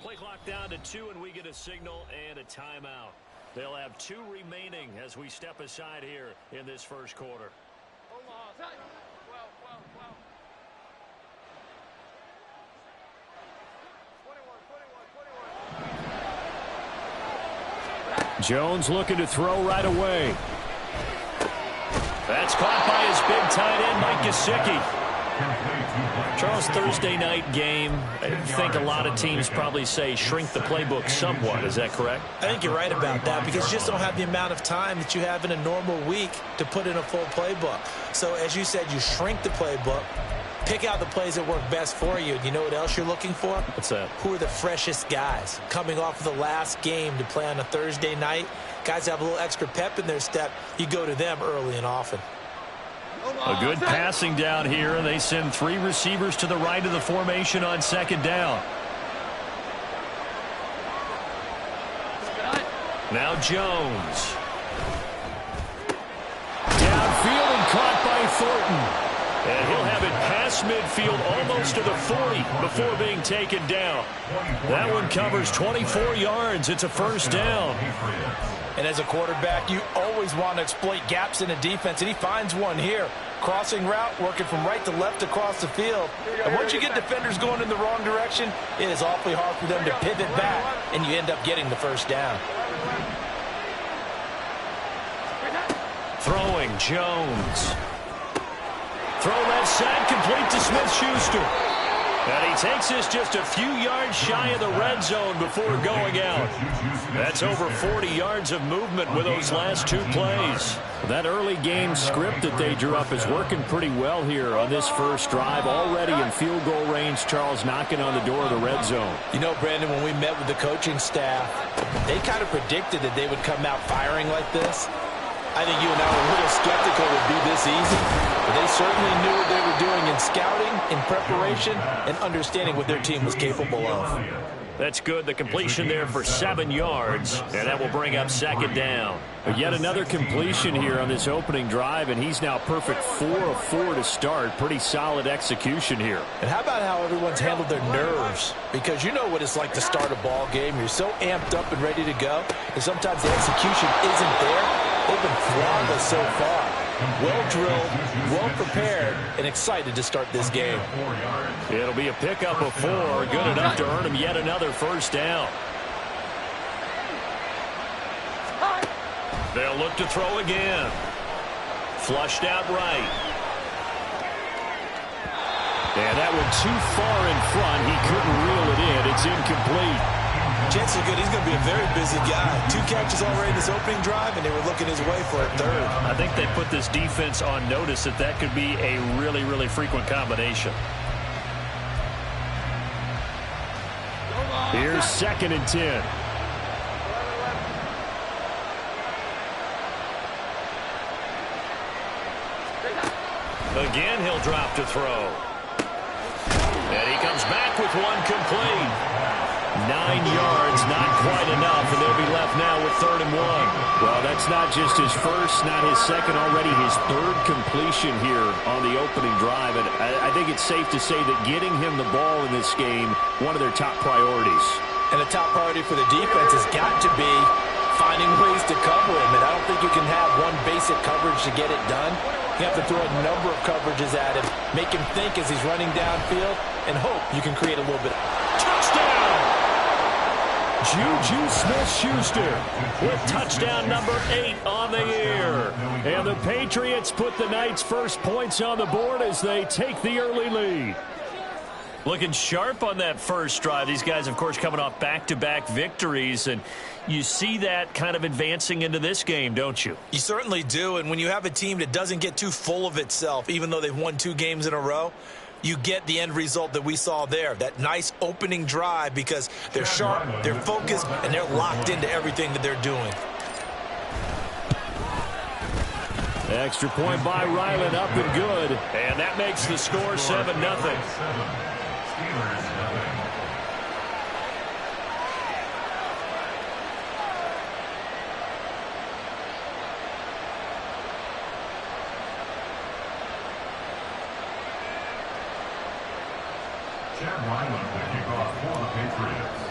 Play clock down to 2, and we get a signal and a timeout. They'll have 2 remaining as we step aside here in this first quarter. Jones looking to throw right away. That's caught by his big tight end, Mike Gesicki. Charles, Thursday night game, I think a lot of teams probably say shrink the playbook somewhat. Is that correct? I think you're right about that because you just don't have the amount of time that you have in a normal week to put in a full playbook. So as you said, you shrink the playbook, pick out the plays that work best for you. You know what else you're looking for? What's that? Who are the freshest guys coming off of the last game to play on a Thursday night? Guys have a little extra pep in their step. You go to them early and often. A good passing down here. They send 3 receivers to the right of the formation on second down. Now Jones. Downfield and caught by Thornton. And he'll have it past midfield almost to the 40 before being taken down. That one covers 24 yards. It's a first down. And as a quarterback, you always want to exploit gaps in a defense, and he finds one here. Crossing route, working from right to left across the field. And once you get defenders going in the wrong direction, it is awfully hard for them to pivot back, and you end up getting the first down. Throwing, Jones. Throw left side, complete to Smith-Schuster. And he takes this just a few yards shy of the red zone before going out. That's over 40 yards of movement with those last 2 plays. That early game script that they drew up is working pretty well here on this first drive. Already in field goal range, Charles knocking on the door of the red zone. You know, Brandon, when we met with the coaching staff, they kind of predicted that they would come out firing like this. I think you and I were a little skeptical it would be this easy. But they certainly knew what they were doing in scouting, in preparation, and understanding what their team was capable of. That's good. The completion there for 7 yards, and that will bring up second down. But yet another completion here on this opening drive, and he's now perfect 4 of 4 to start. Pretty solid execution here. And how about how everyone's handled their nerves? Because you know what it's like to start a ball game. You're so amped up and ready to go, and sometimes the execution isn't there. They've been flawless so far. Well drilled, well prepared, and excited to start this game. It'll be a pickup of 4, good enough to earn him yet another first down. They'll look to throw again. Flushed out right. And that one too far in front. He couldn't reel it in. It's incomplete. Chances are good he's going to be a very busy guy. 2 catches already in this opening drive, and they were looking his way for a 3rd. I think they put this defense on notice that that could be a really, really frequent combination. Here's 2nd and 10. Again, he'll drop to throw. And he comes back with one complete. 9 yards, not quite enough, and they'll be left now with 3rd and 1. Well, that's not just his first, not his second, already his 3rd completion here on the opening drive. And I think it's safe to say that getting him the ball in this game, one of their top priorities. And a top priority for the defense has got to be finding ways to cover him. And I don't think you can have one basic coverage to get it done. You have to throw a number of coverages at him, make him think as he's running downfield, and hope you can create a little bit. Touchdown! Juju Smith-Schuster with touchdown number 8 on the year. And the Patriots put the Knights' first points on the board as they take the early lead. Looking sharp on that first drive. These guys, of course, coming off back-to-back victories, and you see that kind of advancing into this game, don't you? You certainly do, and when you have a team that doesn't get too full of itself, even though they've won 2 games in a row, you get the end result that we saw there, that nice opening drive, because they're sharp, they're focused, and they're locked into everything that they're doing. Extra point by Ryland, up and good. And that makes the score 7-0. Chad Ryland will kick off for the Patriots.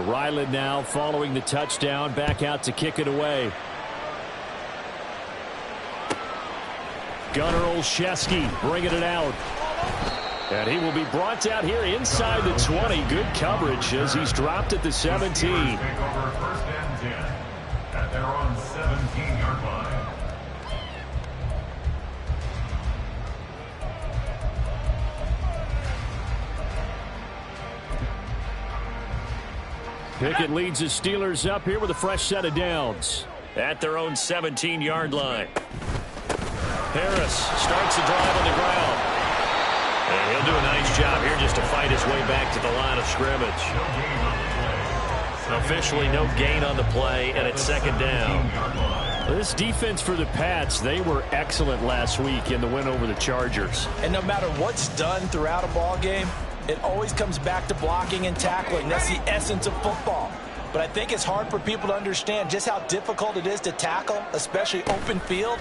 Ryland now following the touchdown, back out to kick it away. Gunnar Olszewski bringing it out. And he will be brought down here inside the 20. Good coverage as he's dropped at the 17. At their own 17-yard line. Pickett leads the Steelers up here with a fresh set of downs. At their own 17-yard line. Harris starts the drive on the ground. And he'll do a nice job here just to fight his way back to the line of scrimmage. Officially no gain on the play, and it's second down. This defense for the Pats, they were excellent last week in the win over the Chargers. And no matter what's done throughout a ball game, it always comes back to blocking and tackling. That's the essence of football. But I think it's hard for people to understand just how difficult it is to tackle, especially open field.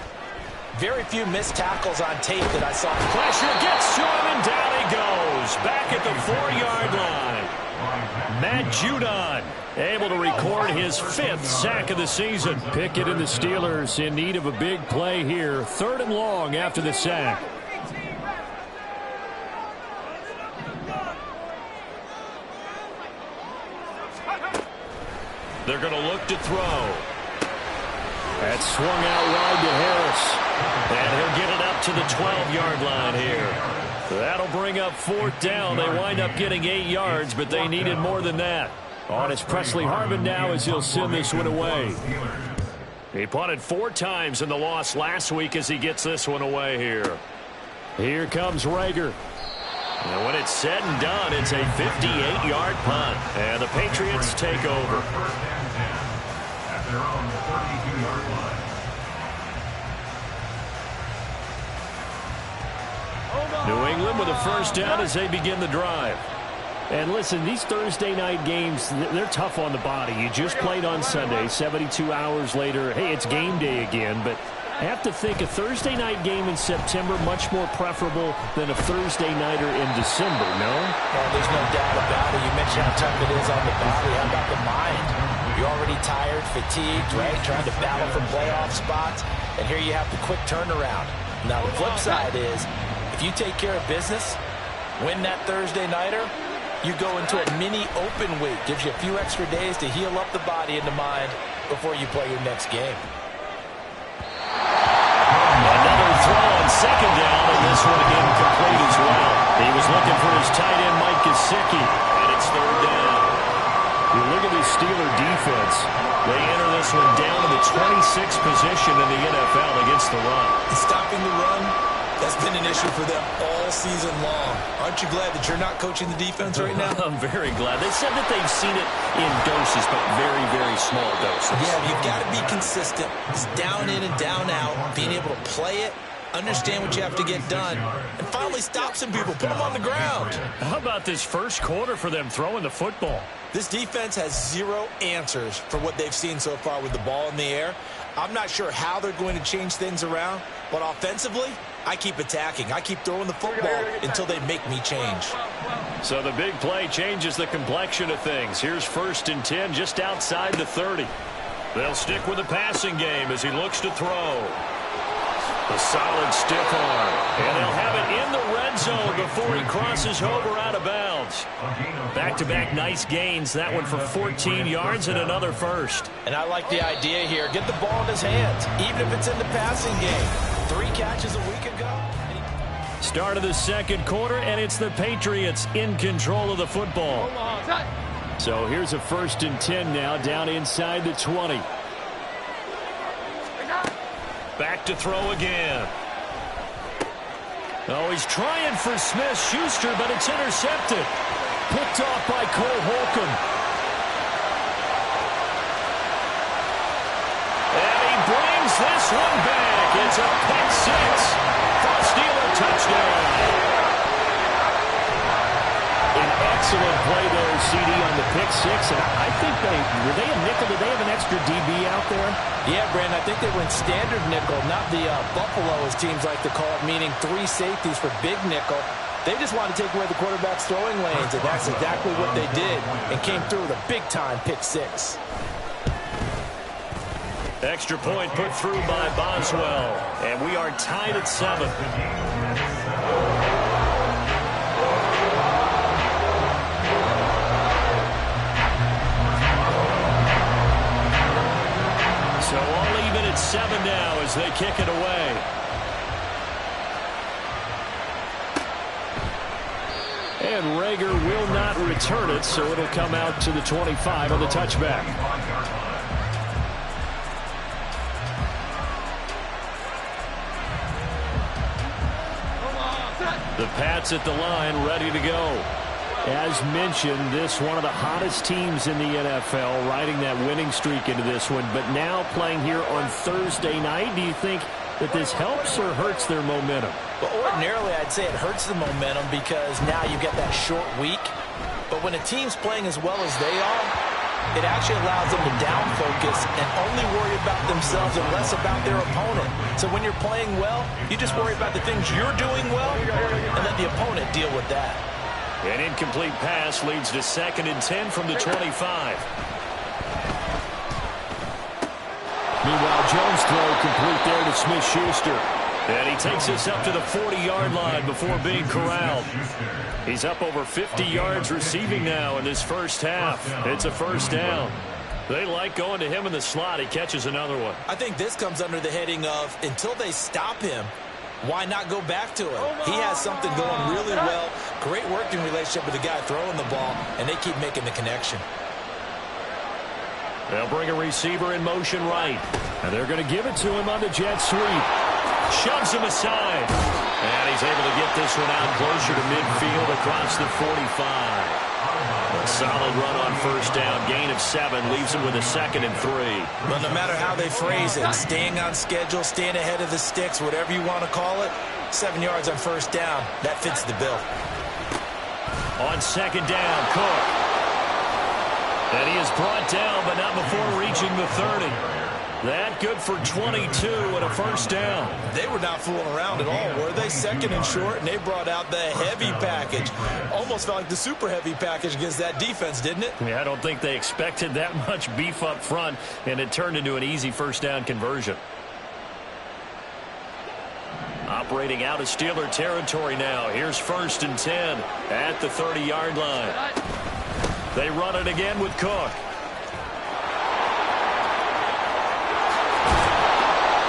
Very few missed tackles on tape that I saw. Pressure gets to him, and down he goes. Back at the 4-yard line. Matt Judon able to record his 5th sack of the season. Pickett and the Steelers in need of a big play here. 3rd and long after the sack. They're going to look to throw. That's swung out wide to Harris. And he'll get it up to the 12-yard line here. That'll bring up 4th down. They wind up getting 8 yards, but they needed more than that. On is Presley Harvin now as he'll send this one away. He punted 4 times in the loss last week as he gets this one away here. Here comes Rager. And when it's said and done, it's a 58-yard punt. And the Patriots take over. At their own 32-yard line. New England with a first down as they begin the drive. And listen, these Thursday night games, they're tough on the body. You just played on Sunday, 72 hours later. Hey, it's game day again, but I have to think a Thursday night game in September much more preferable than a Thursday nighter in December, no? Well, there's no doubt about it. You mentioned how tough it is on the body. How about the mind? You're already tired, fatigued, right? Trying to battle for playoff spots. And here you have the quick turnaround. Now, the flip side is, if you take care of business, win that Thursday nighter, you go into a mini open week. Gives you a few extra days to heal up the body and the mind before you play your next game. Another throw on second down, and this one incomplete as well. He was looking for his tight end, Mike Gesicki, and it's 3rd down. You look at this Steeler defense. They enter this one down to the 26th position in the NFL against the run. Stopping the run, that's been an issue for them all season long. Aren't you glad that you're not coaching the defense right now? I'm very glad. They said that they've seen it in doses, but very, very small doses. Yeah, you've got to be consistent. It's down in and down out, being able to play it, understand what you have to get done, and finally stop some people, put them on the ground. How about this first quarter for them throwing the football? This defense has 0 answers for what they've seen so far with the ball in the air. I'm not sure how they're going to change things around, but offensively, I keep attacking. I keep throwing the football until they make me change. So the big play changes the complexion of things. Here's 1st and 10 just outside the 30. They'll stick with the passing game as he looks to throw. A solid stiff arm. And they'll have it in the red zone before he crosses over out of bounds. Back-to-back nice gains. That one for 14 yards and another first. And I like the idea here. Get the ball in his hands, even if it's in the passing game. 3 catches a week ago. Start of the second quarter, and it's the Patriots in control of the football. So here's a 1st and 10 now, down inside the 20. Back to throw again. Oh, he's trying for Smith-Schuster, but it's intercepted. Picked off by Cole Holcomb. And he brings this one back. It's a pick 6 for a Steeler touchdown. An excellent play there, CD, on the pick 6. And I think were they a nickel? Did they have an extra DB out there? Yeah, Brandon, I think they went standard nickel, not the Buffalo, as teams like to call it, meaning 3 safeties for big nickel. They just want to take away the quarterback's throwing lanes, and that's exactly what they did, and came through with a big-time pick six. Extra point put through by Boswell, and we are tied at 7. So all even at 7 now as they kick it away. And Reagor will not return it, so it'll come out to the 25 on the touchback. The Pats at the line, ready to go. As mentioned, this one of the hottest teams in the NFL, riding that winning streak into this one, but now playing here on Thursday night. Do you think that this helps or hurts their momentum? Well, ordinarily, I'd say it hurts the momentum because now you get that short week. But when a team's playing as well as they are, it actually allows them to down focus and only worry about themselves and less about their opponent. So when you're playing well, you just worry about the things you're doing well and let the opponent deal with that. An incomplete pass leads to 2nd and 10 from the 25. Meanwhile, Jones' throw complete there to Smith-Schuster. And he takes us up to the 40-yard line before being corralled. He's up over 50 yards receiving now in this first half. It's a first down. They like going to him in the slot. He catches another one. I think this comes under the heading of until they stop him, why not go back to him? He has something going really well. Great working relationship with the guy throwing the ball, and they keep making the connection. They'll bring a receiver in motion right. And they're going to give it to him on the jet sweep. Shoves him aside. And he's able to get this one out closer to midfield across the 45. A solid run on first down. Gain of 7 leaves him with a 2nd and 3. Well, no matter how they phrase it, staying on schedule, staying ahead of the sticks, whatever you want to call it, 7 yards on first down, that fits the bill. On 2nd down, Cook. And he is brought down, but not before reaching the 30. That good for 22 and a first down. They were not fooling around at all, were they? 2nd and short, and they brought out the heavy package. Almost felt like the super heavy package against that defense, didn't it? Yeah, I don't think they expected that much beef up front, and it turned into an easy first down conversion. Operating out of Steeler territory now. Here's 1st and 10 at the 30-yard line. They run it again with Cook.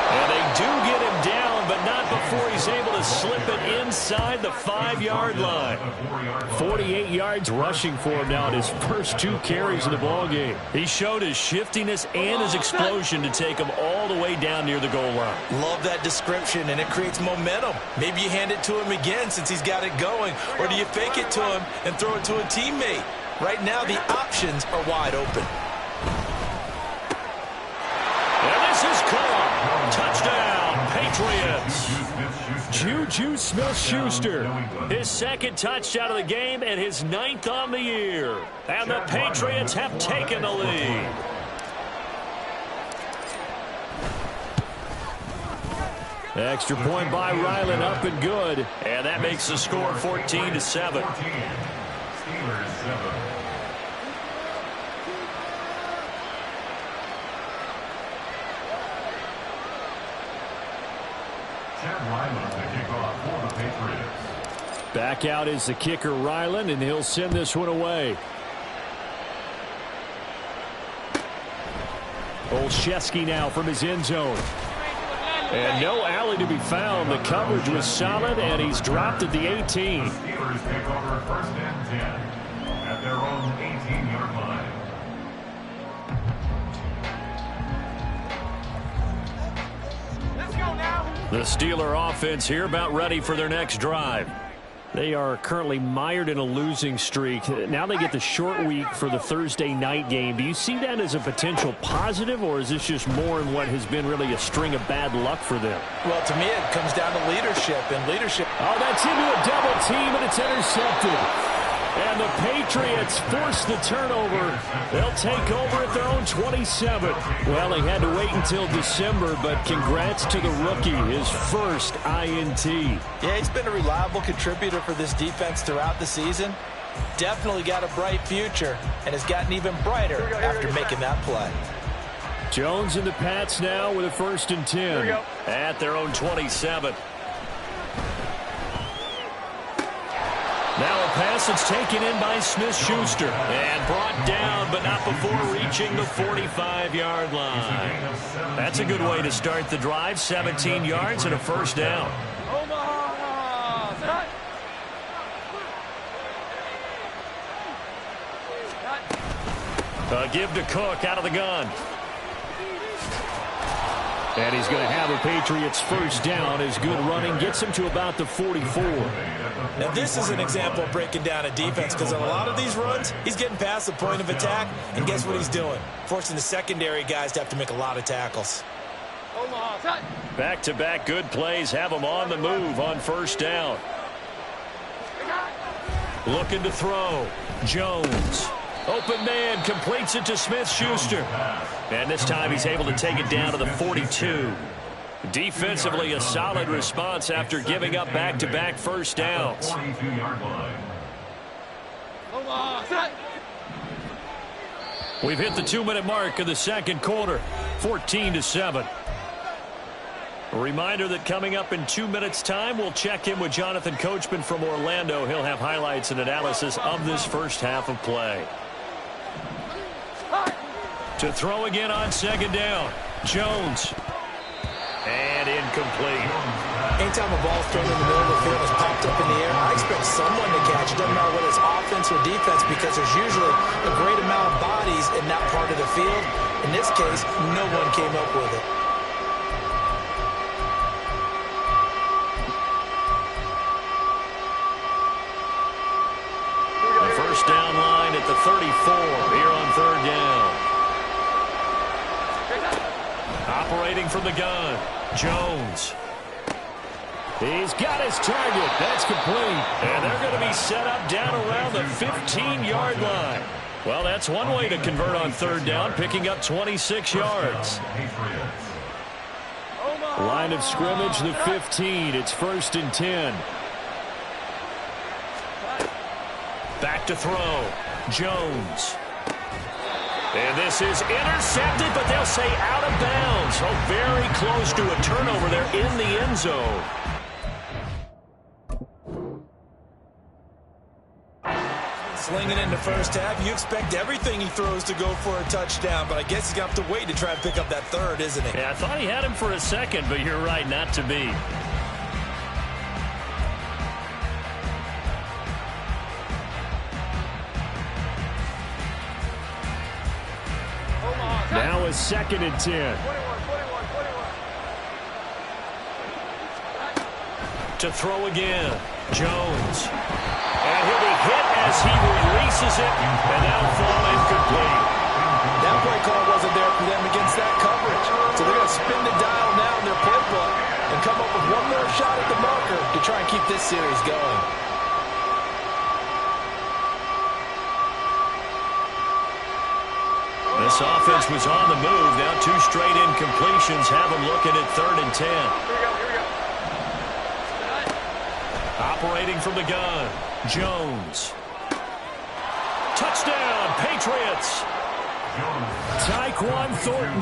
And they do get him down, but not before he's able to slip it inside the 5-yard line. 48 yards rushing for him now in his first 2 carries of the ballgame. He showed his shiftiness and his explosion to take him all the way down near the goal line. Love that description, and it creates momentum. Maybe you hand it to him again since he's got it going, or do you fake it to him and throw it to a teammate? Right now, the options are wide open. And this is caught. Touchdown, Patriots. Juju Smith-Schuster, his 2nd touchdown of the game and his 9th on the year. And the Patriots have taken the lead. Extra point by Ryland, up and good. And that makes the score 14-7. Steelers 7. Chad Ryland to kick off for the Patriots. Back out is the kicker Ryland, and he'll send this one away. Olszewski now from his end zone. And no alley to be found. The coverage was solid, and he's dropped at the 18. Steelers take over 1st and 10 at their own 18-yard line. Let's go now. The Steeler offense here about ready for their next drive. They are currently mired in a losing streak. Now they get the short week for the Thursday night game. Do you see that as a potential positive, or is this just more in what has been really a string of bad luck for them? Well, to me, it comes down to leadership, and leadership. Oh, that's into a double team, and it's intercepted. And the Patriots force the turnover. They'll take over at their own 27. Well, he had to wait until December, but congrats to the rookie, his first INT. Yeah, he's been a reliable contributor for this defense throughout the season. Definitely got a bright future, and has gotten even brighter after making that play. Jones and the Pats now with a 1st and 10 at their own 27. Now a pass that's taken in by Smith-Schuster and brought down, but not before reaching the 45-yard line. That's a good way to start the drive. 17 yards and a 1st down. A give to Cook out of the gun. And he's going to have a Patriots 1st down. His good running gets him to about the 44. Now, this is an example of breaking down a defense, because on a lot of these runs, he's getting past the point of attack, and guess what he's doing? Forcing the secondary guys to have to make a lot of tackles. Back-to-back good plays have him on the move on 1st down. Looking to throw. Jones. Open man, completes it to Smith-Schuster. And this time he's able to take it down to the 42. Defensively, a solid response after giving up back-to-back 1st downs. We've hit the 2-minute mark of the 2nd quarter, 14-7. A reminder that coming up in 2 minutes' time, we'll check in with Jonathan Coachman from Orlando. He'll have highlights and analysis of this first half of play. To throw again on 2nd down. Jones. And incomplete. Anytime a ball's thrown in the middle of the field is popped up in the air, I expect someone to catch it. Doesn't matter whether it's offense or defense, because there's usually a great amount of bodies in that part of the field. In this case, no one came up with it. The 1st down line at the 34 here on 3rd down. Operating from the gun, Jones. He's got his target. That's complete. And they're going to be set up down around the 15-yard line. Well, that's one way to convert on 3rd down, picking up 26 yards. Line of scrimmage, the 15. It's 1st and 10. Back to throw. Jones. And this is intercepted, but they'll say out of bounds. Oh, very close to a turnover there in the end zone. Slinging in the 1st half, you expect everything he throws to go for a touchdown, but I guess he's going to have to wait to try and pick up that 3rd, isn't he? Yeah, I thought he had him for a second, but you're right, not to be. Now a 2nd and 10. To throw again, Jones. And he'll be hit as he releases it, and that'll fall incomplete. That play call wasn't there for them against that coverage. So they're going to spin the dial now in their playbook and come up with one more shot at the marker to try and keep this series going. This offense was on the move. Now 2 straight incompletions have them looking at 3rd and 10. Operating from the gun, Jones. Touchdown, Patriots. Tyquan Thornton,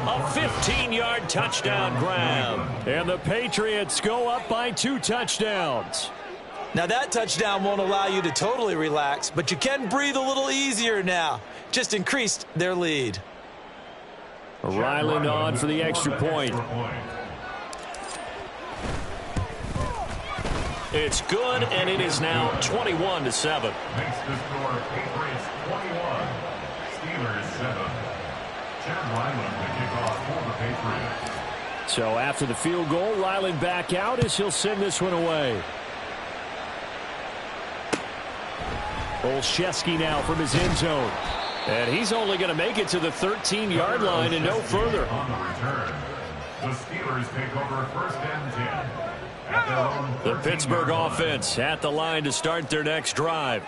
a 15-yard touchdown grab. And the Patriots go up by 2 touchdowns. Now that touchdown won't allow you to totally relax, but you can breathe a little easier now. Just increased their lead. Ryland on for the extra point. It's good, and it is now 21-7. Makes the score Patriots 21, Steelers 7. Chad Ryland to kick off for the Patriots. So after the field goal, Ryland back out as he'll send this one away. Olszewski now from his end zone. And he's only going to make it to the 13-yard line and no further. On the return, the Steelers take over 1st and 10. The Pittsburgh offense at the line to start their next drive.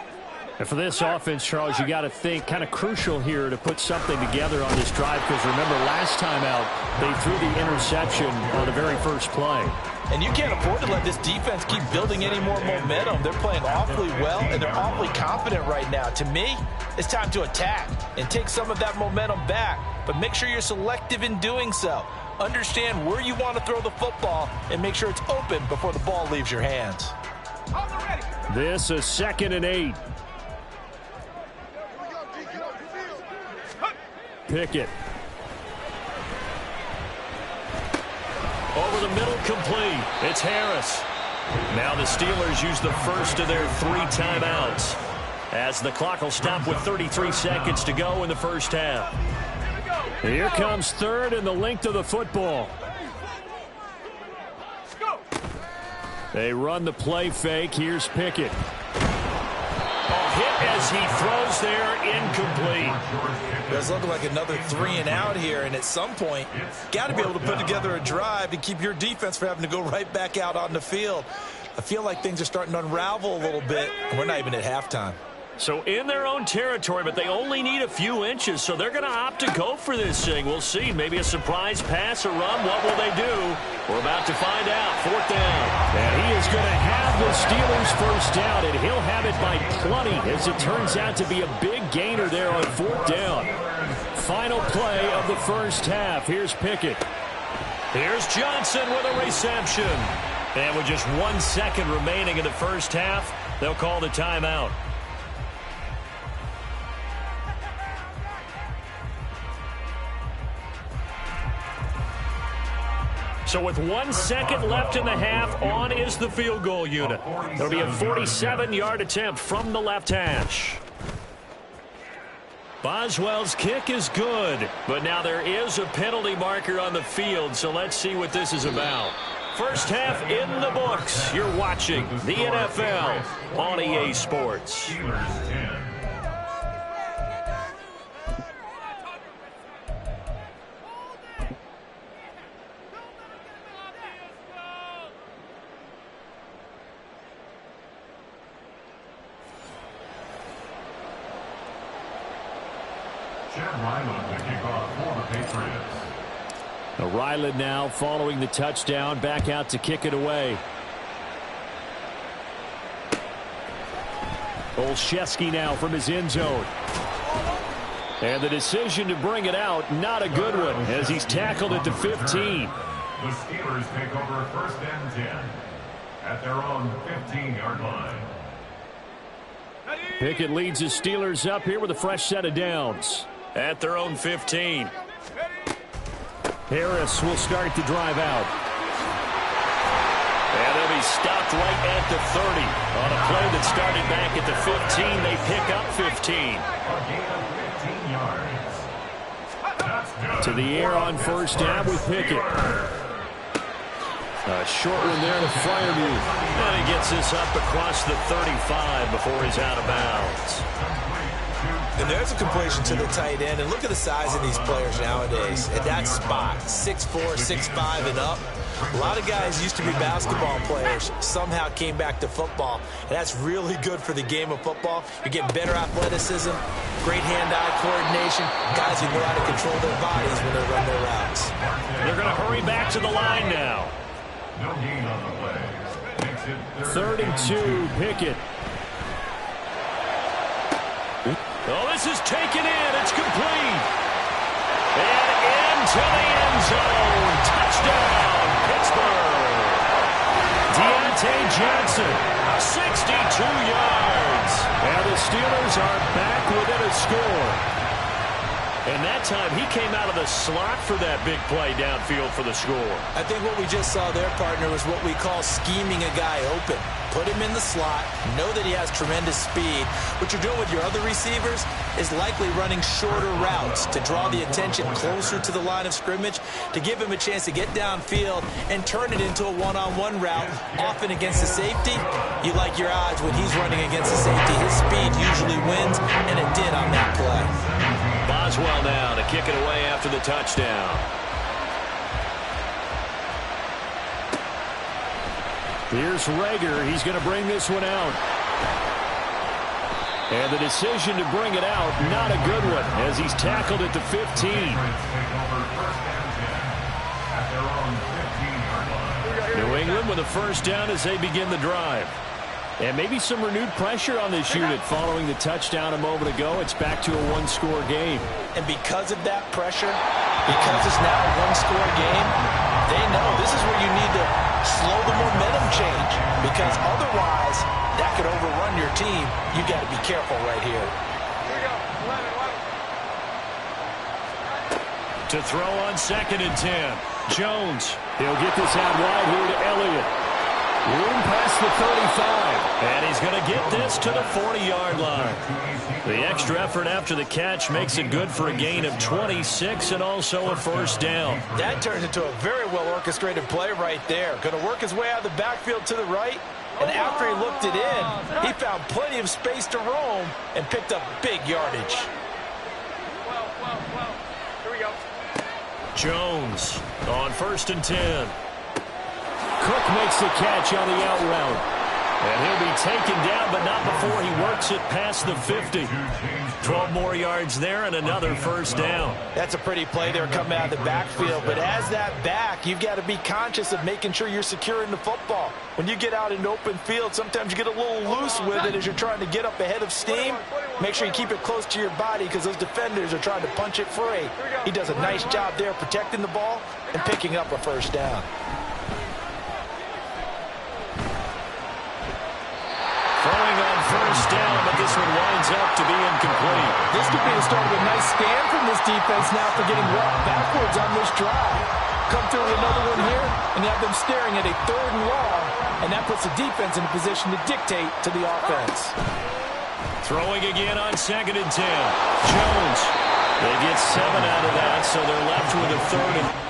And for this offense, Charles, you got to think kind of crucial here to put something together on this drive, because remember last time out they threw the interception on the very first play. And you can't afford to let this defense keep building any more momentum. They're playing awfully well, and they're awfully confident right now. To me, it's time to attack and take some of that momentum back. But make sure you're selective in doing so. Understand where you want to throw the football and make sure it's open before the ball leaves your hands. This is 2nd and 8. Pickett. Over the middle, complete. It's Harris. Now the Steelers use the first of their 3 timeouts, as the clock will stop with 33 seconds to go in the first half. Here comes 3rd and the length of the football. They run the play fake. Here's Pickett. Hit as he throws there, incomplete. It's looking like another 3 and out here, and at some point, got to be able to put together a drive to keep your defense from having to go right back out on the field. I feel like things are starting to unravel a little bit, and we're not even at halftime. So in their own territory, but they only need a few inches, so they're going to opt to go for this thing. We'll see. Maybe a surprise pass or run. What will they do? We're about to find out. 4th down. And he is going to have the Steelers first down, and he'll have it by plenty, as it turns out to be a big gainer there on 4th down. Final play of the first half. Here's Pickett. Here's Johnson with a reception. And with just 1 second remaining in the first half, they'll call the timeout. So with 1 second left in the half, on is the field goal unit. There'll be a 47-yard attempt from the left hash. Boswell's kick is good, but now there is a penalty marker on the field, so let's see what this is about. First half in the books. You're watching the NFL on EA Sports. Ryland now following the touchdown, back out to kick it away. Olszewski now from his end zone. And the decision to bring it out, not a good one, as he's tackled at the 15. The Steelers take over 1st and 10 at their own 15-yard line. Pickett leads his Steelers up here with a fresh set of downs at their own 15. Harris will start the drive out. And they'll be stopped right at the 30. On a play that started back at the 15, they pick up 15. To the air on first down with Pickett. A short one there to Freiermuth. And he gets this up across the 35 before he's out of bounds. And there's a completion to the tight end. And look at the size of these players nowadays. At that spot, 6'4", 6'5", and up. A lot of guys used to be basketball players, somehow came back to football. And that's really good for the game of football. You're getting better athleticism, great hand-eye coordination. Guys who know how to control their bodies when they run their routes. They're going to hurry back to the line now. No gain on the play. 3rd and 2, Pickett. Oh, this is taken in. It's complete. And into the end zone. Touchdown, Pittsburgh. Deontay Johnson, 62 yards. And the Steelers are back within a score. And that time, he came out of the slot for that big play downfield for the score. I think what we just saw there, partner, was what we call scheming a guy open. Put him in the slot, know that he has tremendous speed. What you're doing with your other receivers is likely running shorter routes to draw the attention closer to the line of scrimmage, to give him a chance to get downfield and turn it into a one-on-one route, often against the safety. You like your odds when he's running against the safety. His speed usually wins, and it did on that play. Boswell now to kick it away after the touchdown. Here's Reagor. He's going to bring this one out. And the decision to bring it out, not a good one, as he's tackled at the 15. New England with a first down as they begin the drive. And maybe some renewed pressure on this unit following the touchdown a moment ago. It's back to a one-score game. And because of that pressure, because it's now a one-score game, they know this is where you need to slow the momentum change, because otherwise that could overrun your team. You got to be careful right here. Here we go. 11. To throw on 2nd and 10. Jones. He'll get this out wide here to Elliott. Room past the 35. And he's going to get this to the 40-yard line. The extra effort after the catch makes it good for a gain of 26 and also a first down. That turns into a very well-orchestrated play right there. Going to work his way out of the backfield to the right. And after he looked it in, he found plenty of space to roam and picked up big yardage. 12. Here we go. Jones on 1st and 10. Cook makes the catch on the out route. And he'll be taken down, but not before he works it past the 50. 12 more yards there and another first down. That's a pretty play there coming out of the backfield. But as that back, you've got to be conscious of making sure you're securing the football. When you get out in open field, sometimes you get a little loose with it as you're trying to get up ahead of steam. Make sure you keep it close to your body because those defenders are trying to punch it free. He does a nice job there protecting the ball and picking up a first down. Throwing on first down, but this one winds up to be incomplete. This could be the start of a nice stand from this defense now for getting walked backwards on this drive. Come through with another one here, and you have them staring at a 3rd and long, and that puts the defense in a position to dictate to the offense. Throwing again on 2nd and 10. Jones. They get 7 out of that, so they're left with a 3rd and...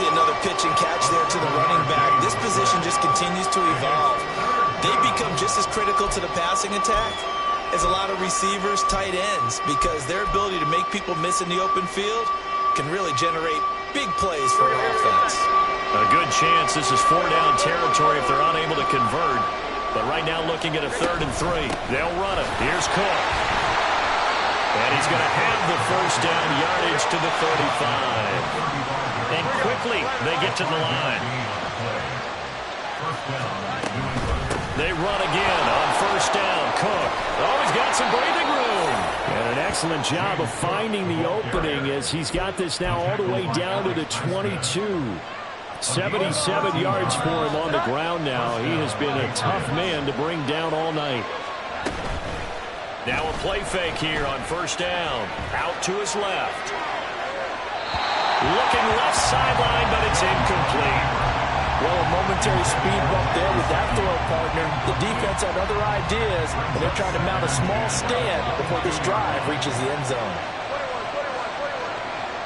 Another pitch and catch there to the running back. This position just continues to evolve. They become just as critical to the passing attack as a lot of receivers, tight ends, because their ability to make people miss in the open field can really generate big plays for an offense. A good chance this is 4-down territory if they're unable to convert. But right now looking at a 3rd and 3. They'll run it. Here's Cook. And he's going to have the first down yardage to the 35. And quickly, they get to the line. They run again on first down. Cook. Oh, he's got some breathing room. And an excellent job of finding the opening as he's got this now all the way down to the 22. 77 yards for him on the ground now. He has been a tough man to bring down all night. Now a play fake here on first down. Out to his left. Looking left sideline, but it's incomplete. Well, a momentary speed bump there with that throw partner. The defense had other ideas, and they're trying to mount a small stand before this drive reaches the end zone.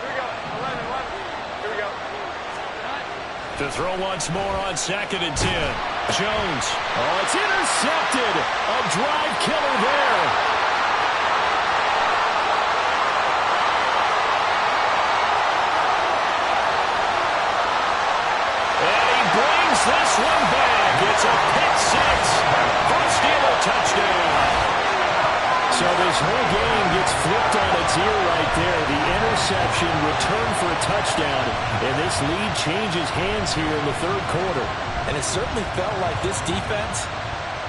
21. Here we go. To throw once more on 2nd and 10. Jones. Oh, it's intercepted. A drive killer there. This one back. It's a pick 6 for a Steeler touchdown. So this whole game gets flipped on its ear right there. The interception returned for a touchdown, and this lead changes hands here in the 3rd quarter. And it certainly felt like this defense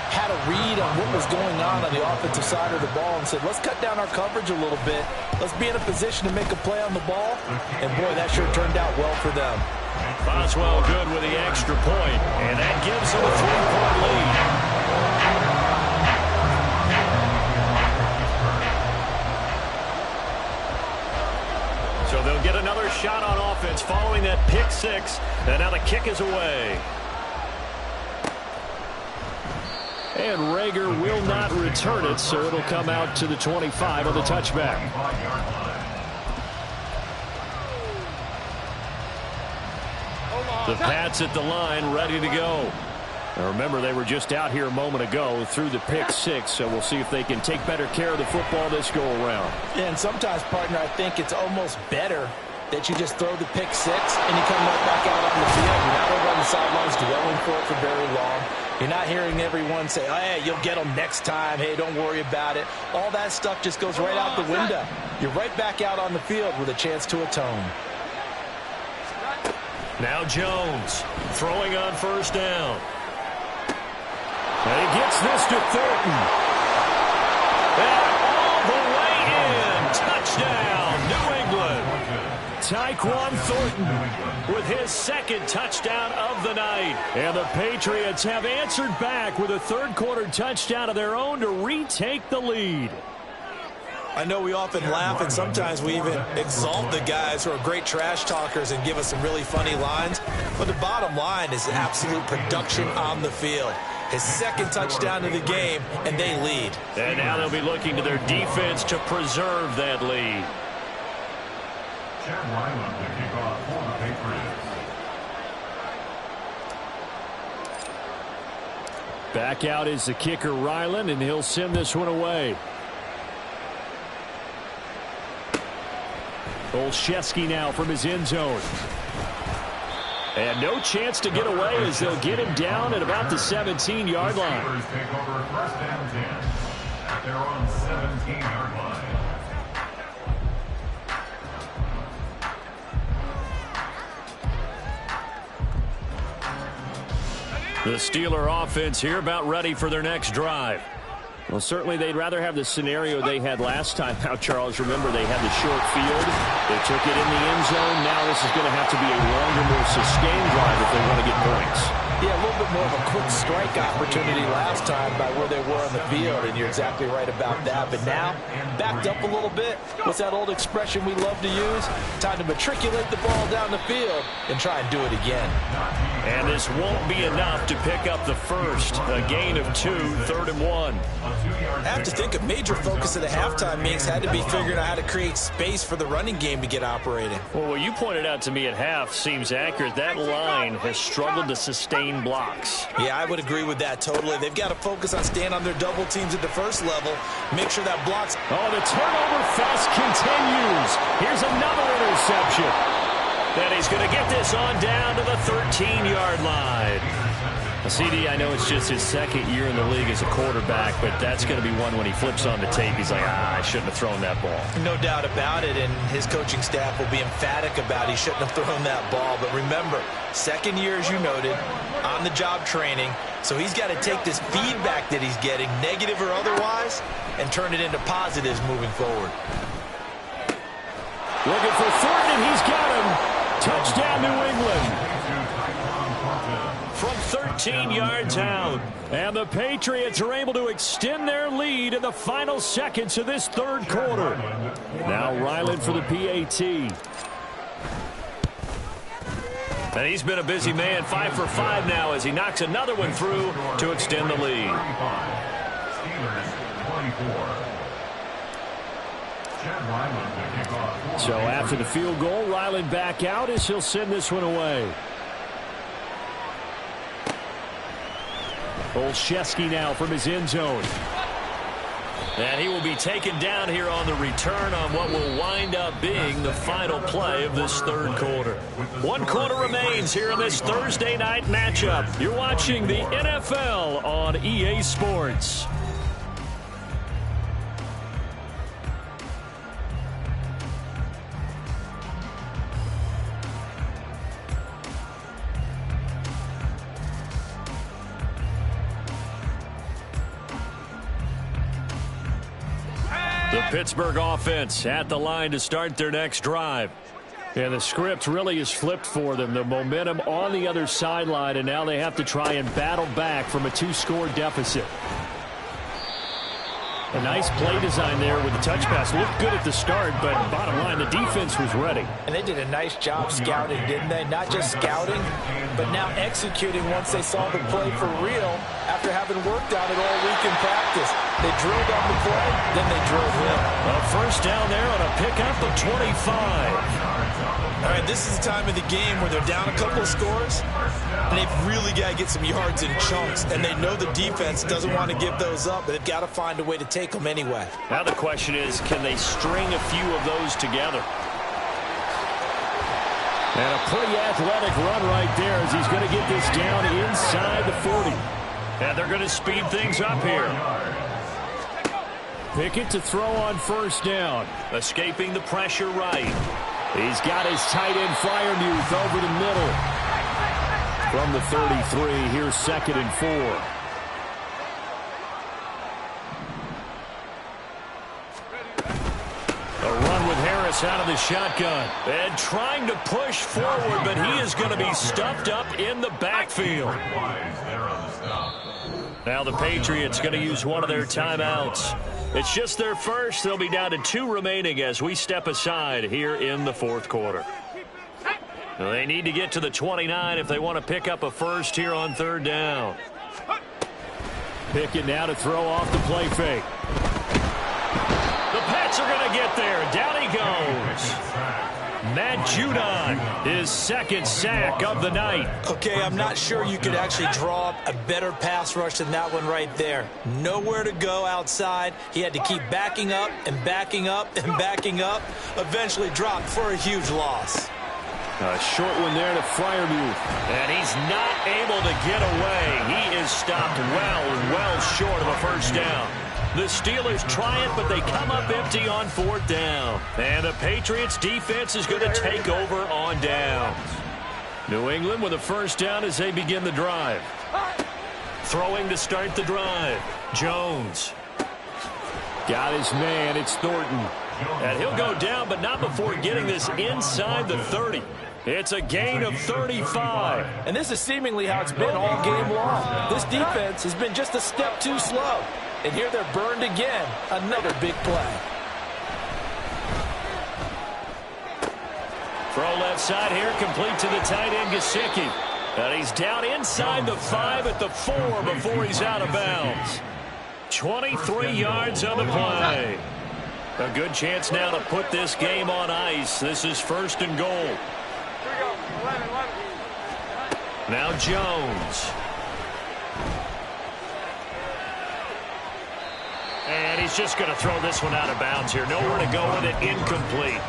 had a read on what was going on the offensive side of the ball and said, let's cut down our coverage a little bit. Let's be in a position to make a play on the ball. And, boy, that sure turned out well for them. Boswell good with the extra point, and that gives them a 3-point lead. So they'll get another shot on offense following that pick six, and now the kick is away. And Rager will not return it, so it'll come out to the 25 on the touchback. The Pats at the line, ready to go. Now remember, they were just out here a moment ago through the pick six, so we'll see if they can take better care of the football this go around. And sometimes, partner, I think it's almost better that you just throw the pick six and you come right back out on the field. You're not over on the sidelines dwelling for it for very long. You're not hearing everyone say, oh, hey, you'll get them next time. Hey, don't worry about it. All that stuff just goes right out the window. You're right back out on the field with a chance to atone. Now Jones throwing on first down. And he gets this to Thornton. And all the way in. Touchdown, New England. Tyquan Thornton with his second touchdown of the night. And the Patriots have answered back with a third-quarter touchdown of their own to retake the lead. I know we often laugh, and sometimes we even exalt the guys who are great trash talkers and give us some really funny lines. But the bottom line is absolute production on the field. His second touchdown of the game, and they lead. And now they'll be looking to their defense to preserve that lead. Chad Ryland to kick off for the Patriots. Back out is the kicker, Ryland, and he'll send this one away. Olszewski now from his end zone. And no chance to get away as they'll get him down at about the 17-yard line. The Steelers take over first and 10 at their own 17-yard line. The Steeler offense here about ready for their next drive. Well, certainly they'd rather have the scenario they had last time out, Charles. Remember, they had the short field. They took it in the end zone. Now this is going to have to be a longer, more sustained drive if they want to get points. Yeah, a little bit more of a quick strike opportunity last time by where they were on the field, and you're exactly right about that. But now, backed up a little bit. What's that old expression we love to use? Time to matriculate the ball down the field and try and do it again. And this won't be enough to pick up the first. A gain of 2, 3rd and 1. I have to think a major focus of the halftime meetings had to be figuring out how to create space for the running game to get operating. Well, what you pointed out to me at half seems accurate. That line has struggled to sustain blocks. Yeah, I would agree with that totally. They've got to focus on staying on their double teams at the first level. Make sure that blocks. Oh, the turnover fest continues. Here's another interception. Then he's going to get this on down to the 13-yard line. CD, I know it's just his second year in the league as a quarterback, but that's going to be one when he flips on the tape. He's like, I shouldn't have thrown that ball. No doubt about it, and his coaching staff will be emphatic about he shouldn't have thrown that ball. But remember, second year, as you noted, on-the-job training, so he's got to take this feedback that he's getting, negative or otherwise, and turn it into positives moving forward. Looking for Thornton, and he's got him. Touchdown, New England. From 13 yards out. And the Patriots are able to extend their lead in the final seconds of this third quarter. Now Ryland for the PAT. And he's been a busy man, 5 for 5 now as he knocks another one through to extend the lead. So after the field goal, Ryland back out as he'll send this one away. Olszewski now from his end zone. And he will be taken down here on the return on what will wind up being the final play of this third quarter. 1 quarter remains here in this Thursday night matchup. You're watching the NFL on EA Sports. The Pittsburgh offense at the line to start their next drive. And the script really is flipped for them. The momentum on the other sideline, and now they have to try and battle back from a 2-score deficit. A nice play design there with the touch pass. Looked good at the start, but bottom line, the defense was ready. And they did a nice job scouting, didn't they? Not just scouting, but now executing once they saw the play for real after having worked on it all week in practice. They drilled on the play, then they drilled him. A first down there on a pickup of 25. All right, this is the time of the game where they're down a couple of scores, and they've really got to get some yards in chunks, and they know the defense doesn't want to give those up, but they've got to find a way to take them anyway. Now the question is, can they string a few of those together? And a pretty athletic run right there as he's going to get this down inside the 40. And they're going to speed things up here. Pickett to throw on first down. Escaping the pressure right. He's got his tight end Freiermuth over the middle. From the 33, here's 2nd and 4. A run with Harris out of the shotgun. And trying to push forward, but he is going to be stuffed up in the backfield. Now the Patriots going to use one of their timeouts. It's just their first. They'll be down to 2 remaining as we step aside here in the 4th quarter. Now they need to get to the 29 if they want to pick up a first here on 3rd down. Pickett now to throw off the play fake. The Pats are going to get there. Down he goes. Matt Judon, his 2nd sack of the night. Okay, I'm not sure you could actually draw up a better pass rush than that one right there. Nowhere to go outside. He had to keep backing up and backing up and backing up. Eventually dropped for a huge loss. A short one there to Freiermuth. And he's not able to get away. He is stopped well short of a first down. The Steelers try it, but they come up empty on 4th down. And the Patriots defense is going to take over on downs. New England with a first down as they begin the drive. Throwing to start the drive. Jones. Got his man. It's Thornton. And he'll go down, but not before getting this inside the 30. It's a gain of 35. And this is seemingly how it's been all game long. This defense has been just a step too slow. And here they're burned again. Another big play. Throw left side here, complete to the tight end, Gesicki. And he's down inside the 5 at the 4 before he's out of bounds. 23 yards on the play. A good chance now to put this game on ice. This is 1st and goal. Here we go. 11. Now Jones. And he's just going to throw this one out of bounds here. Nowhere to go with it. Incomplete.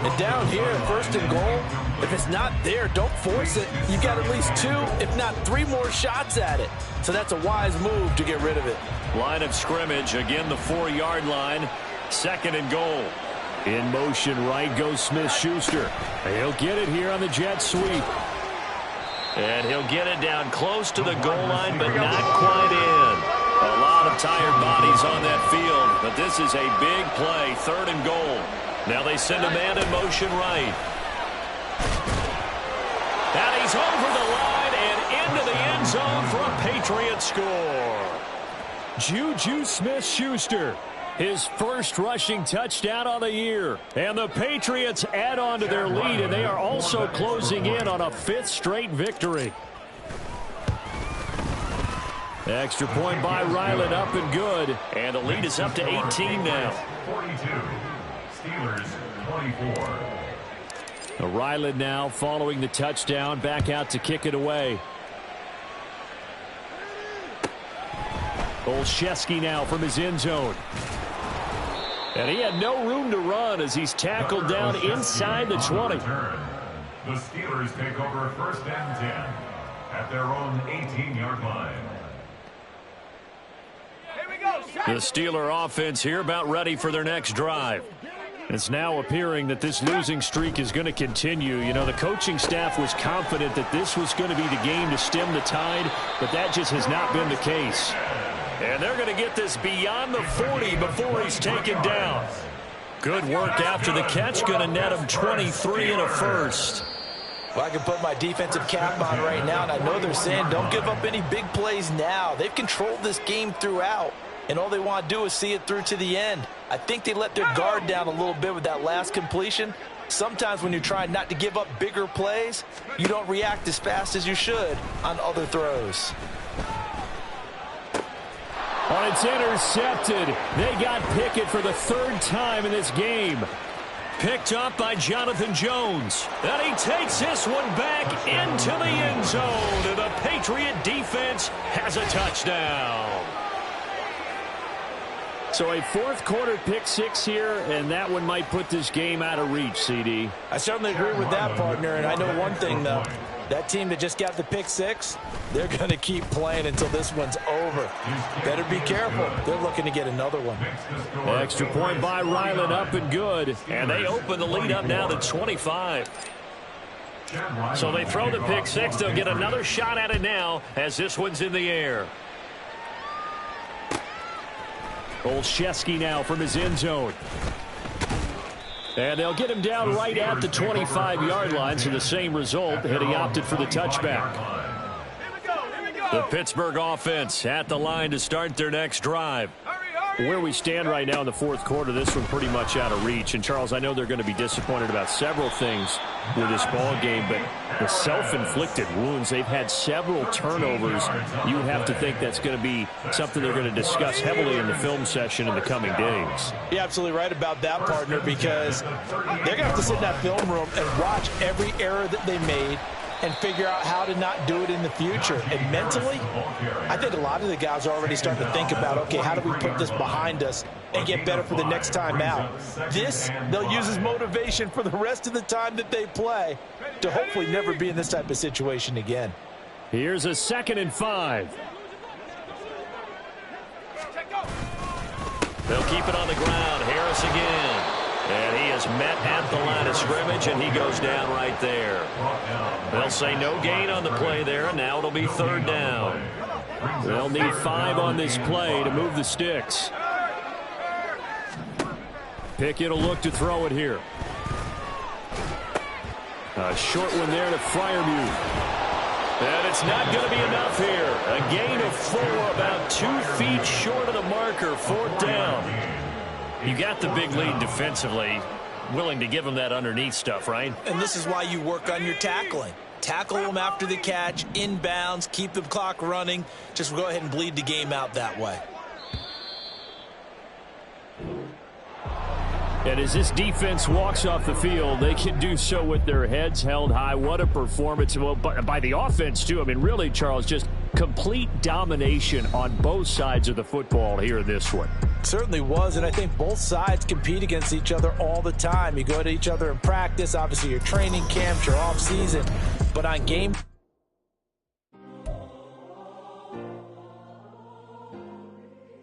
And down here, 1st and goal, if it's not there, don't force it. You've got at least 2, if not 3 more shots at it. So that's a wise move to get rid of it. Line of scrimmage. Again, the 4-yard line. 2nd and goal. In motion, right goes Smith-Schuster. He'll get it here on the jet sweep. And he'll get it down close to the goal line, but not quite in. A lot of tired bodies on that field, but this is a big play. 3rd and goal. Now they send a man in motion right. And he's over the line and into the end zone for a Patriot score. Juju Smith-Schuster. His first rushing touchdown on the year. And the Patriots add on to their lead, and they are also closing in on a 5th straight victory. Extra point by Ryland, up and good. And the lead is up to 18 now. 42. Steelers 24. Ryland now following the touchdown, back out to kick it away. Olszewski now from his end zone. And he had no room to run as he's tackled down inside the 20. The Steelers take over 1st and 10 at their own 18-yard line. The Steeler offense here about ready for their next drive. It's now appearing that this losing streak is going to continue. You know, the coaching staff was confident that this was going to be the game to stem the tide, but that just has not been the case. And they're going to get this beyond the 40 before he's taken down. Good work after the catch. Going to net him 23 and a first. Well, I can put my defensive cap on right now, and I know they're saying don't give up any big plays now. They've controlled this game throughout, and all they want to do is see it through to the end. I think they let their guard down a little bit with that last completion. Sometimes when you're trying not to give up bigger plays, you don't react as fast as you should on other throws. Oh, it's intercepted. They got Pickett for the third time in this game. Picked up by Jonathan Jones. And he takes this one back into the end zone. And the Patriot defense has a touchdown. So a fourth quarter pick six here, and that one might put this game out of reach, CD. I certainly agree with that, partner. And I know one thing, though. That team that just got the pick six, they're going to keep playing until this one's over. Better be careful. They're looking to get another one. Extra point by Ryland, up and good. And they open the lead up now to 25. So they throw the pick six. They'll get another shot at it now as this one's in the air. Olszewski now from his end zone. And they'll get him down right at the 25-yard line, so the same result, and he opted for the touchback. The Pittsburgh offense at the line to start their next drive. Where we stand right now in the fourth quarter, this one pretty much out of reach. And, Charles, I know they're going to be disappointed about several things with this ball game, but the self-inflicted wounds, they've had several turnovers. You have to think that's going to be something they're going to discuss heavily in the film session in the coming days. You're absolutely right about that, partner, because they're going to have to sit in that film room and watch every error that they made and figure out how to not do it in the future. And mentally, I think a lot of the guys are already starting to think about, okay, how do we put this behind us and get better for the next time out? This, they'll use as motivation for the rest of the time that they play to hopefully never be in this type of situation again. Here's a 2nd and 5. They'll keep it on the ground. Harris again. And he is met at the line of scrimmage, and he goes down right there. They'll say no gain on the play there, and now it'll be 3rd down. They'll need 5 on this play to move the sticks. Pickett will look to throw it here. A short one there to Freiermuth. And it's not going to be enough here. A gain of 4, about 2 feet short of the marker, 4th down. You got the big lead defensively, willing to give them that underneath stuff, right? And this is why you work on your tackling. Tackle them after the catch, inbounds, keep the clock running. Just go ahead and bleed the game out that way. And as this defense walks off the field, they can do so with their heads held high. What a performance. Well, by the offense, too. I mean, really, Charles, just complete domination on both sides of the football here in this one. Certainly was, and I think both sides compete against each other all the time. You go to each other in practice, obviously your training camps, your off season, but on game